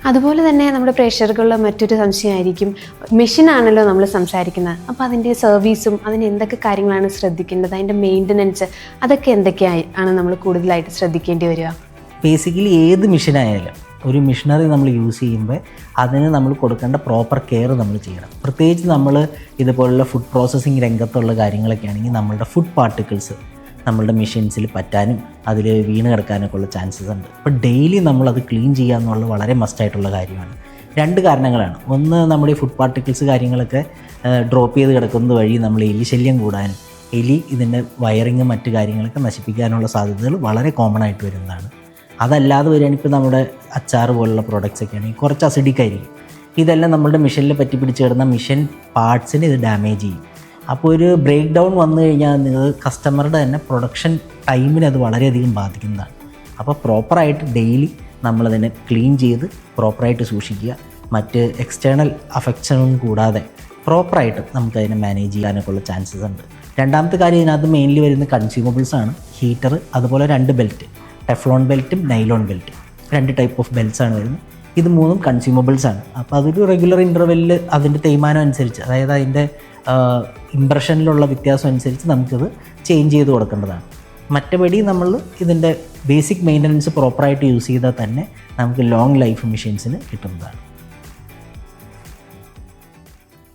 അതുപോലെ തന്നെ നമ്മുടെ പ്രേക്ഷകർക്കുള്ള മറ്റൊരു സംശയമായിരിക്കും, മെഷീനാണല്ലോ നമ്മൾ സംസാരിക്കുന്നത്, അപ്പോൾ അതിൻ്റെ സർവീസും അതിന് എന്തൊക്കെ കാര്യങ്ങളാണ് ശ്രദ്ധിക്കേണ്ടത്, അതിൻ്റെ മെയിൻ്റനൻസ് അതൊക്കെ എന്തൊക്കെയാണ് നമ്മൾ കൂടുതലായിട്ട് ശ്രദ്ധിക്കേണ്ടി വരിക? ബേസിക്കലി ഏത് മെഷീനായാലും ഒരു മെഷീനറി നമ്മൾ യൂസ് ചെയ്യുമ്പോൾ അതിന് നമ്മൾ കൊടുക്കേണ്ട പ്രോപ്പർ കെയർ നമ്മൾ ചെയ്യണം. പ്രത്യേകിച്ച് നമ്മൾ ഇതുപോലുള്ള ഫുഡ് പ്രോസസ്സിങ് രംഗത്തുള്ള കാര്യങ്ങളൊക്കെ ആണെങ്കിൽ നമ്മളുടെ ഫുഡ് പാർട്ടിക്കിൾസ് നമ്മളുടെ മെഷീൻസിൽ പറ്റാനും അതിൽ വീണ് കിടക്കാനൊക്കെ ഉള്ള ചാൻസസ് ഉണ്ട്. അപ്പോൾ ഡെയിലി നമ്മളത് ക്ലീൻ ചെയ്യുക എന്നുള്ളത് വളരെ മസ്റ്റായിട്ടുള്ള കാര്യമാണ്. 2 കാരണങ്ങളാണ്. ഒന്ന്, നമ്മുടെ ഈ ഫുഡ് പാർട്ടിക്കിൾസ് കാര്യങ്ങളൊക്കെ ഡ്രോപ്പ് ചെയ്ത് കിടക്കുന്നത് വഴി നമ്മൾ എലി ശല്യം കൂടാനും ഇതിൻ്റെ വയറിങ് മറ്റ് കാര്യങ്ങളൊക്കെ നശിപ്പിക്കാനുള്ള സാധ്യതകൾ വളരെ കോമൺ ആയിട്ട് വരുന്നതാണ്. അതല്ലാതെ വരികയാണെങ്കിൽ ഇപ്പോൾ നമ്മുടെ അച്ചാർ പോലുള്ള പ്രോഡക്റ്റ്സ് ഒക്കെ ആണെങ്കിൽ കുറച്ച് അസിഡിക് ആയിരിക്കും. ഇതെല്ലാം നമ്മുടെ മെഷീനിൽ പറ്റി പിടിച്ച് കിടന്ന മെഷീൻ പാർട്സിന് ഇത് ഡാമേജ് ചെയ്യും. അപ്പോൾ ഒരു ബ്രേക്ക് ഡൗൺ വന്നു കഴിഞ്ഞാൽ നിങ്ങൾ കസ്റ്റമറുടെ തന്നെ പ്രൊഡക്ഷൻ ടൈമിന് അത് വളരെയധികം ബാധിക്കുന്നതാണ്. അപ്പോൾ പ്രോപ്പറായിട്ട് ഡെയിലി നമ്മളതിനെ ക്ലീൻ ചെയ്ത് പ്രോപ്പറായിട്ട് സൂക്ഷിക്കുക. മറ്റ് എക്സ്റ്റേണൽ അഫക്ട്സൊന്നും കൂടാതെ പ്രോപ്പറായിട്ട് നമുക്കതിനെ മാനേജ് ചെയ്യാനൊക്കെ ഉള്ള ചാൻസസ് ഉണ്ട്. രണ്ടാമത്തെ കാര്യം, ഇതിനകത്ത് മെയിൻലി വരുന്ന കൺസ്യൂമബിൾസാണ്. ഹീറ്റർ, അതുപോലെ 2 ബെൽറ്റ്, ടെഫ്ലോൺ ബെൽറ്റും നൈലോൺ ബെൽറ്റും, 2 ടൈപ്പ് ഓഫ് ബെൽറ്റ്സാണ് വരുന്നത്. ഇത് 3ഉം കൺസ്യൂമബിൾസാണ്. അപ്പോൾ അതൊരു റെഗുലർ ഇൻ്റർവെല്ലിൽ അതിൻ്റെ തേയ്മാനം അനുസരിച്ച്, അതായത് അതിൻ്റെ ഇംപ്രഷനിലുള്ള വ്യത്യാസം അനുസരിച്ച് നമുക്കിത് ചേഞ്ച് ചെയ്ത് കൊടുക്കേണ്ടതാണ്. മറ്റപടി നമ്മൾ ഇതിൻ്റെ ബേസിക് മെയിൻ്റനൻസ് പ്രോപ്പറായിട്ട് യൂസ് ചെയ്താൽ തന്നെ നമുക്ക് ലോങ് ലൈഫ് മെഷീൻസിന് കിട്ടുന്നതാണ്.